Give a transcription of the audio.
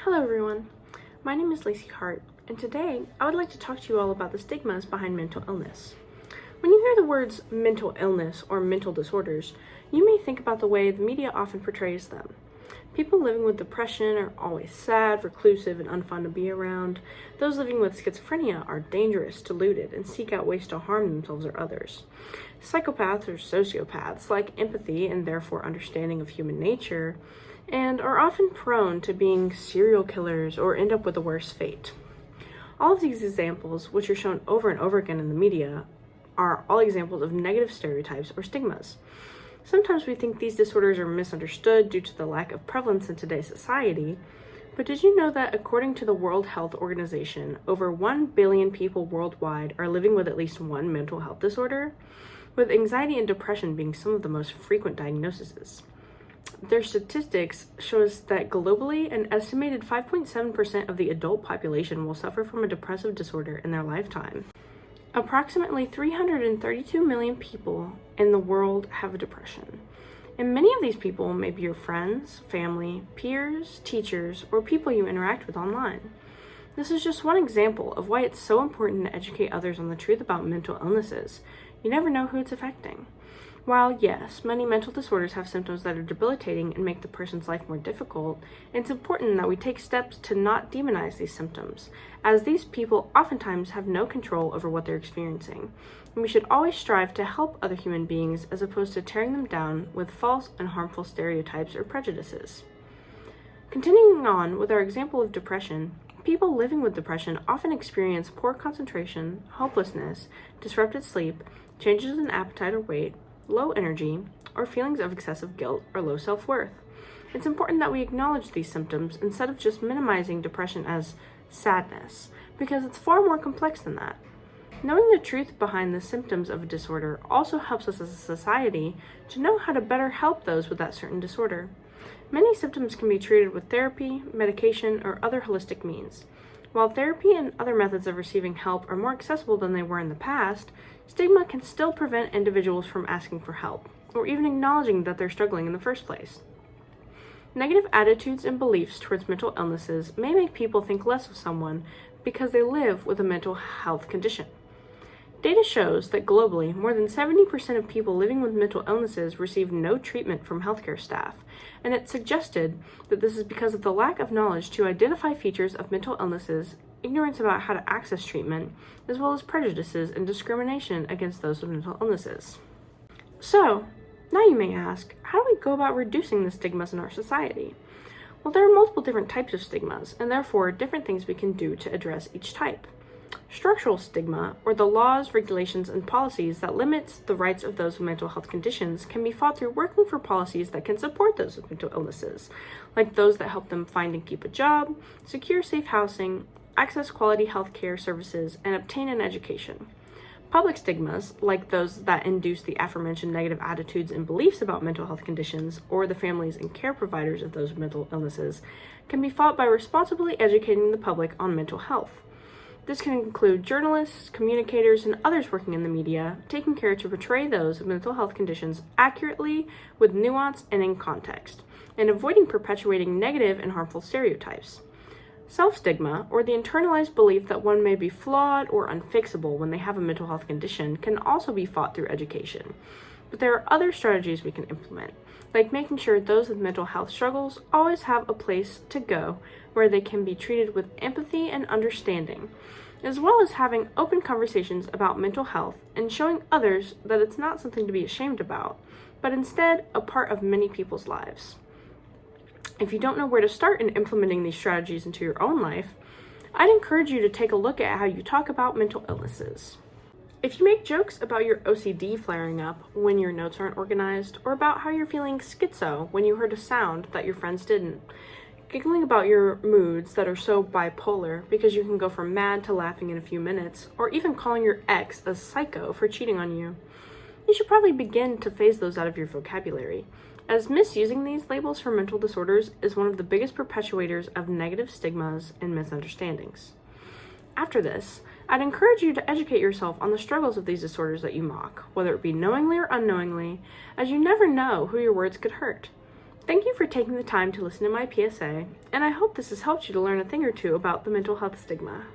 Hello everyone, my name is Lacey Hart, and today I would like to talk to you all about the stigmas behind mental illness. When you hear the words mental illness or mental disorders, you may think about the way the media often portrays them. People living with depression are always sad, reclusive, and unfun to be around. Those living with schizophrenia are dangerous, deluded, and seek out ways to harm themselves or others. Psychopaths or sociopaths lack empathy and therefore understanding of human nature, and are often prone to being serial killers or end up with a worse fate. All of these examples, which are shown over and over again in the media, are all examples of negative stereotypes or stigmas. Sometimes we think these disorders are misunderstood due to the lack of prevalence in today's society, but did you know that according to the World Health Organization, over 1 billion people worldwide are living with at least one mental health disorder, with anxiety and depression being some of the most frequent diagnoses. Their statistics shows that globally, an estimated 5.7% of the adult population will suffer from a depressive disorder in their lifetime. Approximately 332 million people in the world have depression, and many of these people may be your friends, family, peers, teachers, or people you interact with online. This is just one example of why it's so important to educate others on the truth about mental illnesses. You never know who it's affecting. While, yes, many mental disorders have symptoms that are debilitating and make the person's life more difficult, it's important that we take steps to not demonize these symptoms, as these people oftentimes have no control over what they're experiencing, and we should always strive to help other human beings as opposed to tearing them down with false and harmful stereotypes or prejudices. Continuing on with our example of depression, people living with depression often experience poor concentration, hopelessness, disrupted sleep, changes in appetite or weight, low energy, or feelings of excessive guilt or low self-worth. It's important that we acknowledge these symptoms instead of just minimizing depression as sadness, because it's far more complex than that. Knowing the truth behind the symptoms of a disorder also helps us as a society to know how to better help those with that certain disorder. Many symptoms can be treated with therapy, medication, or other holistic means. While therapy and other methods of receiving help are more accessible than they were in the past, stigma can still prevent individuals from asking for help, or even acknowledging that they're struggling in the first place. Negative attitudes and beliefs towards mental illnesses may make people think less of someone because they live with a mental health condition. Data shows that globally, more than 70% of people living with mental illnesses receive no treatment from healthcare staff, and it's suggested that this is because of the lack of knowledge to identify features of mental illnesses, ignorance about how to access treatment, as well as prejudices and discrimination against those with mental illnesses. So, now you may ask, how do we go about reducing the stigmas in our society? Well, there are multiple different types of stigmas, and therefore different things we can do to address each type. Structural stigma, or the laws, regulations, and policies that limits the rights of those with mental health conditions, can be fought through working for policies that can support those with mental illnesses, like those that help them find and keep a job, secure safe housing, access quality health care services, and obtain an education. Public stigmas, like those that induce the aforementioned negative attitudes and beliefs about mental health conditions, or the families and care providers of those with mental illnesses, can be fought by responsibly educating the public on mental health. This can include journalists, communicators, and others working in the media, taking care to portray those with mental health conditions accurately, with nuance and in context, and avoiding perpetuating negative and harmful stereotypes. Self-stigma, or the internalized belief that one may be flawed or unfixable when they have a mental health condition, can also be fought through education. But there are other strategies we can implement, like making sure those with mental health struggles always have a place to go where they can be treated with empathy and understanding, as well as having open conversations about mental health and showing others that it's not something to be ashamed about, but instead a part of many people's lives. If you don't know where to start in implementing these strategies into your own life, I'd encourage you to take a look at how you talk about mental illnesses. If you make jokes about your OCD flaring up when your notes aren't organized, or about how you're feeling schizo when you heard a sound that your friends didn't, giggling about your moods that are so bipolar because you can go from mad to laughing in a few minutes, or even calling your ex a psycho for cheating on you, you should probably begin to phase those out of your vocabulary, as misusing these labels for mental disorders is one of the biggest perpetuators of negative stigmas and misunderstandings. After this, I'd encourage you to educate yourself on the struggles of these disorders that you mock, whether it be knowingly or unknowingly, as you never know who your words could hurt. Thank you for taking the time to listen to my PSA, and I hope this has helped you to learn a thing or two about the mental health stigma.